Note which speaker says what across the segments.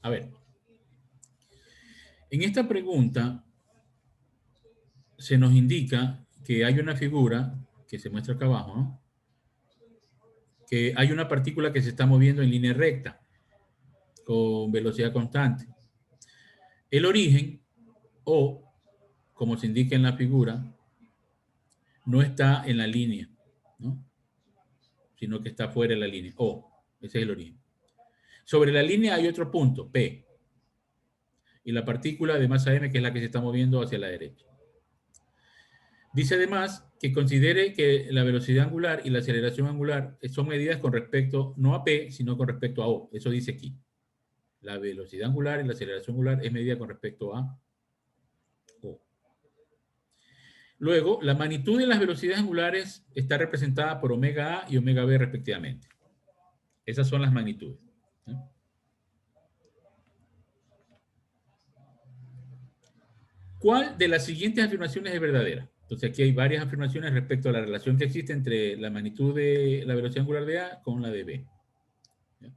Speaker 1: A ver, en esta pregunta se nos indica que hay una figura que se muestra acá abajo, ¿no? Que hay una partícula que se está moviendo en línea recta con velocidad constante. El origen, o como se indica en la figura, no está en la línea, ¿no? Sino que está fuera de la línea. O, ese es el origen. Sobre la línea hay otro punto, P, y la partícula de masa m, que es la que se está moviendo hacia la derecha. Dice además que considere que la velocidad angular y la aceleración angular son medidas con respecto, no a P, sino con respecto a O. Eso dice aquí. La velocidad angular y la aceleración angular es medida con respecto a O. Luego, la magnitud de las velocidades angulares está representada por omega A y omega B respectivamente. Esas son las magnitudes, ¿no? ¿Cuál de las siguientes afirmaciones es verdadera? Entonces aquí hay varias afirmaciones respecto a la relación que existe entre la magnitud de la velocidad angular de A con la de B. ¿Ya?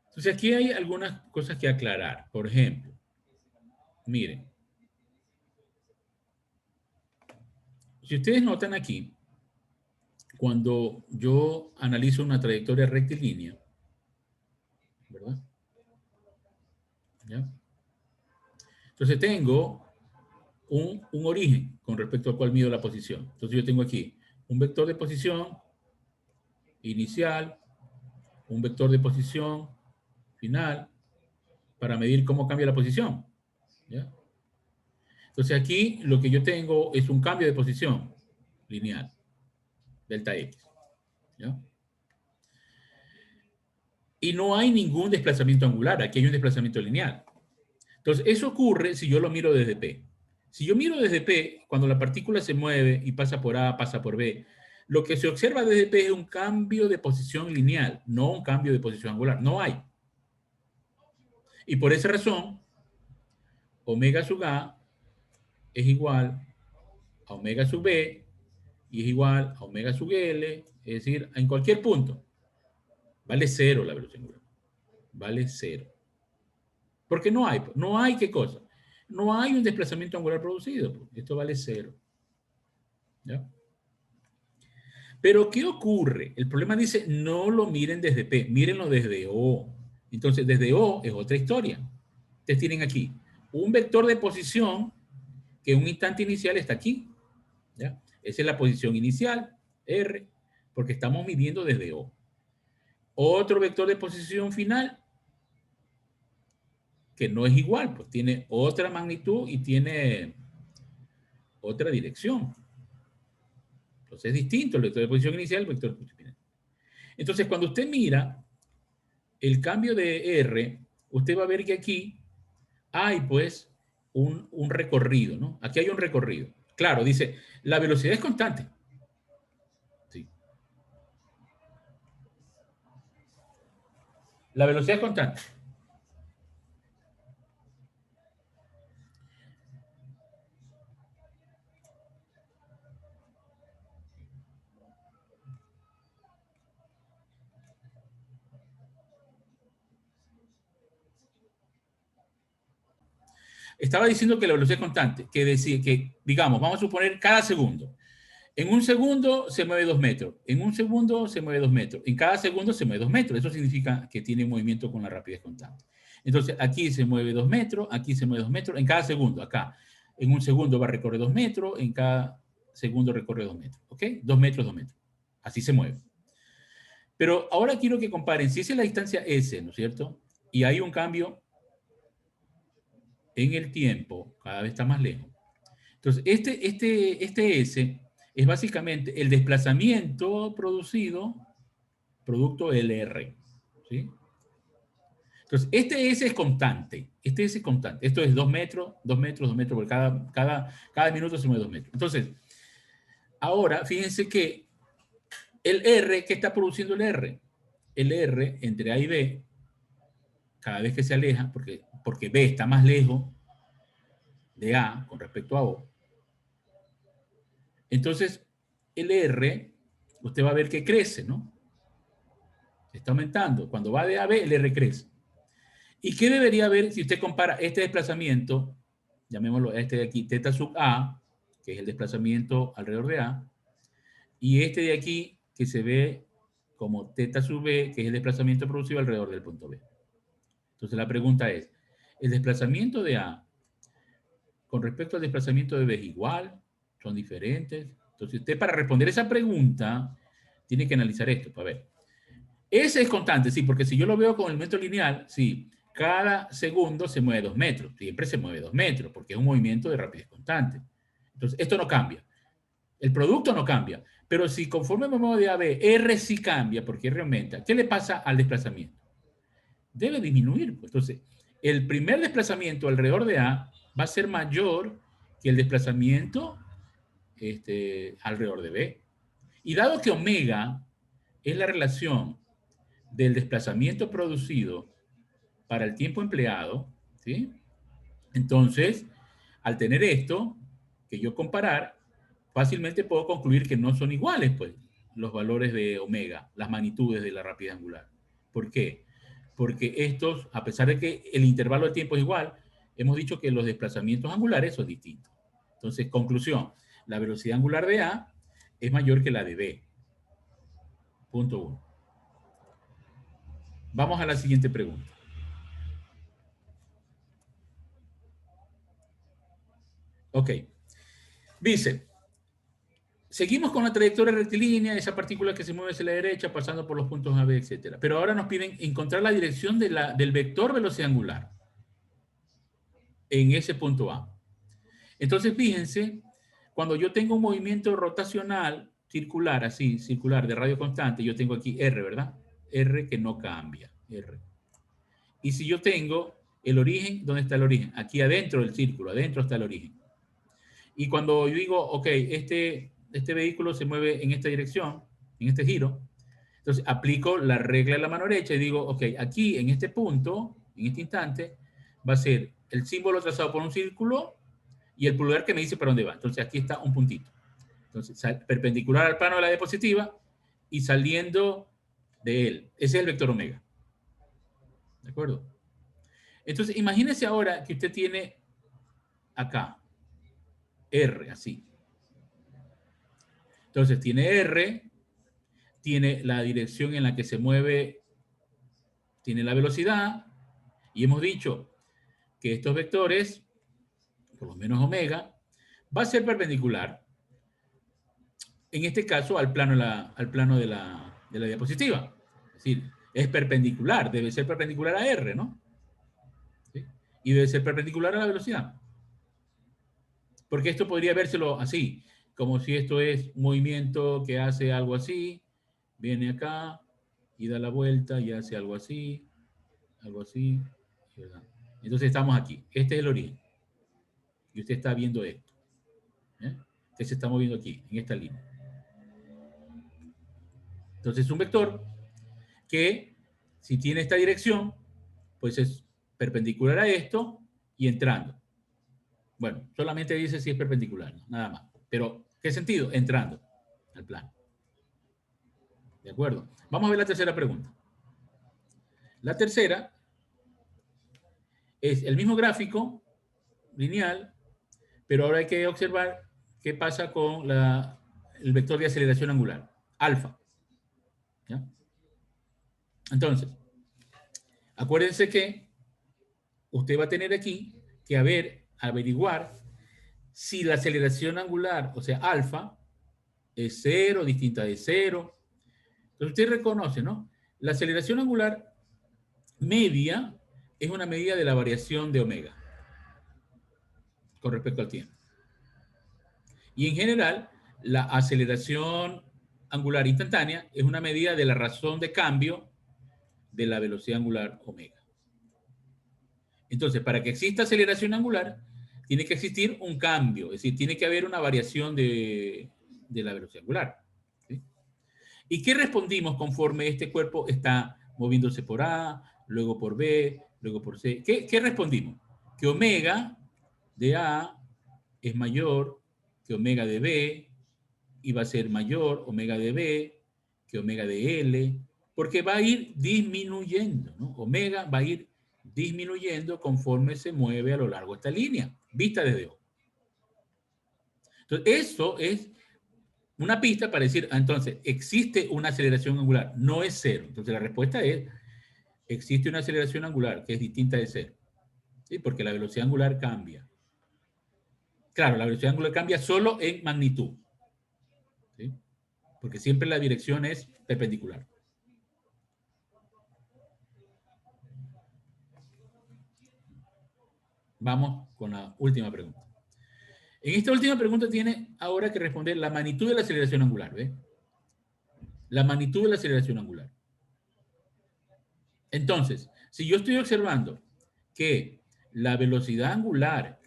Speaker 1: Entonces aquí hay algunas cosas que aclarar. Por ejemplo, miren, si ustedes notan aquí, cuando yo analizo una trayectoria rectilínea, ¿verdad? ¿Ya? Entonces tengo un origen con respecto al cual mido la posición. Entonces yo tengo aquí un vector de posición inicial, un vector de posición final, para medir cómo cambia la posición, ¿ya? Entonces aquí lo que yo tengo es un cambio de posición lineal, delta x, ¿ya? Y no hay ningún desplazamiento angular, aquí hay un desplazamiento lineal. Entonces eso ocurre si yo lo miro desde P. Si yo miro desde P, cuando la partícula se mueve y pasa por A, pasa por B, lo que se observa desde P es un cambio de posición lineal, no un cambio de posición angular. No hay. Y por esa razón, omega sub A es igual a omega sub B y es igual a omega sub L, es decir, en cualquier punto. Vale cero la velocidad angular. Vale cero. Porque no hay qué cosa. No hay un desplazamiento angular producido. Esto vale cero. ¿Ya? Pero ¿qué ocurre? El problema dice, no lo miren desde P, mírenlo desde O. Entonces, desde O es otra historia. Ustedes tienen aquí un vector de posición que en un instante inicial está aquí. ¿Ya? Esa es la posición inicial, R, porque estamos midiendo desde O. Otro vector de posición final que no es igual, pues tiene otra magnitud y tiene otra dirección. Entonces es distinto el vector de posición inicial al vector de posición final. Entonces, cuando usted mira el cambio de R, usted va a ver que aquí hay, pues, un recorrido, ¿no? Aquí hay un recorrido. Claro, dice, la velocidad es constante. Sí. La velocidad es constante. Estaba diciendo que la velocidad es constante, que decía que, digamos, vamos a suponer cada segundo. En un segundo se mueve 2 metros, en un segundo se mueve 2 metros, en cada segundo se mueve 2 metros. Eso significa que tiene movimiento con la rapidez constante. Entonces, aquí se mueve 2 metros, aquí se mueve 2 metros, en cada segundo, acá. En un segundo va a recorrer 2 metros, en cada segundo recorre 2 metros, ¿ok? 2 metros, 2 metros. Así se mueve. Pero ahora quiero que comparen, si esa es la distancia S, ¿no es cierto? Y hay un cambio en el tiempo, cada vez está más lejos. Entonces, este S es básicamente el desplazamiento producido, producto LR. ¿Sí? Entonces, este S es constante. Este S es constante. Esto es 2 metros, 2 metros, 2 metros, porque cada minuto se mueve 2 metros. Entonces, ahora, fíjense que el R, ¿qué está produciendo el R? El R entre A y B, cada vez que se aleja, porque B está más lejos de A con respecto a O. Entonces, el R, usted va a ver que crece, ¿no? Está aumentando. Cuando va de A a B, el R crece. ¿Y qué debería haber si usted compara este desplazamiento, llamémoslo a este de aquí, teta sub A, que es el desplazamiento alrededor de A, y este de aquí, que se ve como teta sub B, que es el desplazamiento producido alrededor del punto B? Entonces la pregunta es, ¿el desplazamiento de A con respecto al desplazamiento de B es igual? ¿Son diferentes? Entonces usted para responder esa pregunta tiene que analizar esto para ver. Ese es constante, sí, porque si yo lo veo con el método lineal, sí, cada segundo se mueve 2 metros, siempre se mueve 2 metros, porque es un movimiento de rapidez constante. Entonces, esto no cambia. El producto no cambia, pero si conforme me muevo de A a B, R sí cambia, porque R aumenta, ¿qué le pasa al desplazamiento? Debe disminuir. Entonces, el primer desplazamiento alrededor de A va a ser mayor que el desplazamiento alrededor de B. Y dado que omega es la relación del desplazamiento producido para el tiempo empleado, ¿sí? Entonces, al tener esto, que yo comparar, fácilmente puedo concluir que no son iguales, pues, los valores de omega, las magnitudes de la rapidez angular. ¿Por qué? Porque estos, a pesar de que el intervalo de tiempo es igual, hemos dicho que los desplazamientos angulares son distintos. Entonces, conclusión, la velocidad angular de A es mayor que la de B. Punto 1. Vamos a la siguiente pregunta. Ok. Dice, seguimos con la trayectoria rectilínea, esa partícula que se mueve hacia la derecha, pasando por los puntos A, B, etc. Pero ahora nos piden encontrar la dirección del vector velocidad angular en ese punto A. Entonces, fíjense, cuando yo tengo un movimiento rotacional circular, así, circular, de radio constante, yo tengo aquí R, ¿verdad? R que no cambia, R. Y si yo tengo el origen, ¿dónde está el origen? Aquí adentro del círculo, adentro está el origen. Y cuando yo digo, ok, este vehículo se mueve en esta dirección, en este giro, entonces aplico la regla de la mano derecha y digo, ok, aquí en este punto, en este instante, va a ser el símbolo trazado por un círculo y el pulgar que me dice para dónde va. Entonces aquí está un puntito. Entonces, perpendicular al plano de la diapositiva y saliendo de él. Ese es el vector omega. ¿De acuerdo? Entonces, imagínese ahora que usted tiene acá R, así. Entonces, tiene R, tiene la dirección en la que se mueve, tiene la velocidad, y hemos dicho que estos vectores, por lo menos omega, va a ser perpendicular, en este caso, al plano de la diapositiva. Es decir, es perpendicular, debe ser perpendicular a R, ¿no? ¿Sí? Y debe ser perpendicular a la velocidad. Porque esto podría vérselo así, como si esto es un movimiento que hace algo así, viene acá y da la vuelta y hace algo así, ¿verdad? Entonces estamos aquí. Este es el origen. Y usted está viendo esto. ¿Eh? Que se está moviendo aquí, en esta línea. Entonces es un vector que, si tiene esta dirección, pues es perpendicular a esto y entrando. Bueno, solamente dice si es perpendicular, ¿no? Nada más. Pero, ¿qué sentido? Entrando al plano. ¿De acuerdo? Vamos a ver la tercera pregunta. La tercera es el mismo gráfico lineal, pero ahora hay que observar qué pasa con el vector de aceleración angular, alfa. ¿Ya? Entonces, acuérdense que usted va a tener aquí que averiguar si la aceleración angular, o sea, alfa, es cero, distinta de cero. Entonces usted reconoce, ¿no? La aceleración angular media es una medida de la variación de omega con respecto al tiempo. Y en general, la aceleración angular instantánea es una medida de la razón de cambio de la velocidad angular omega. Entonces, para que exista aceleración angular, tiene que existir un cambio, es decir, tiene que haber una variación de la velocidad angular. ¿Sí? ¿Y qué respondimos conforme este cuerpo está moviéndose por A, luego por B, luego por C? ¿Qué respondimos? Que omega de A es mayor que omega de B, y va a ser mayor omega de B que omega de L, porque va a ir disminuyendo, ¿no? Omega va a ir disminuyendo conforme se mueve a lo largo de esta línea, vista desde O. Entonces, eso es una pista para decir, entonces, existe una aceleración angular, no es cero. Entonces, la respuesta es, existe una aceleración angular que es distinta de cero. ¿Sí? Porque la velocidad angular cambia. Claro, la velocidad angular cambia solo en magnitud. ¿Sí? Porque siempre la dirección es perpendicular. Vamos con la última pregunta. En esta última pregunta tiene ahora que responder la magnitud de la aceleración angular. ¿Ve? La magnitud de la aceleración angular. Entonces, si yo estoy observando que la velocidad angular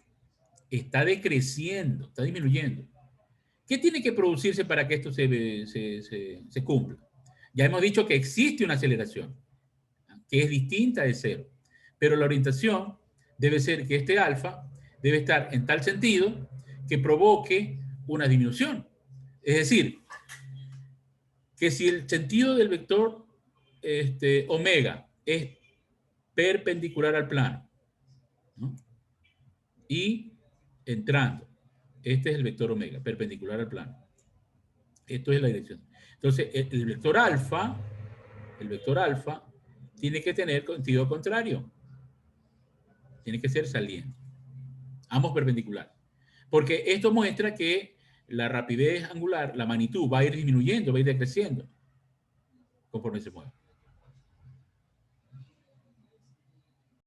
Speaker 1: está decreciendo, está disminuyendo, ¿qué tiene que producirse para que esto se cumpla? Ya hemos dicho que existe una aceleración, que es distinta de cero, pero la orientación debe ser que este alfa debe estar en tal sentido que provoque una disminución. Es decir, que si el sentido del vector omega es perpendicular al plano, ¿no? Y entrando, este es el vector omega, perpendicular al plano. Esto es la dirección. Entonces, el vector alfa tiene que tener sentido contrario. Tiene que ser saliente. Ambos perpendiculares. Porque esto muestra que la rapidez angular, la magnitud, va a ir disminuyendo, va a ir decreciendo conforme se mueve.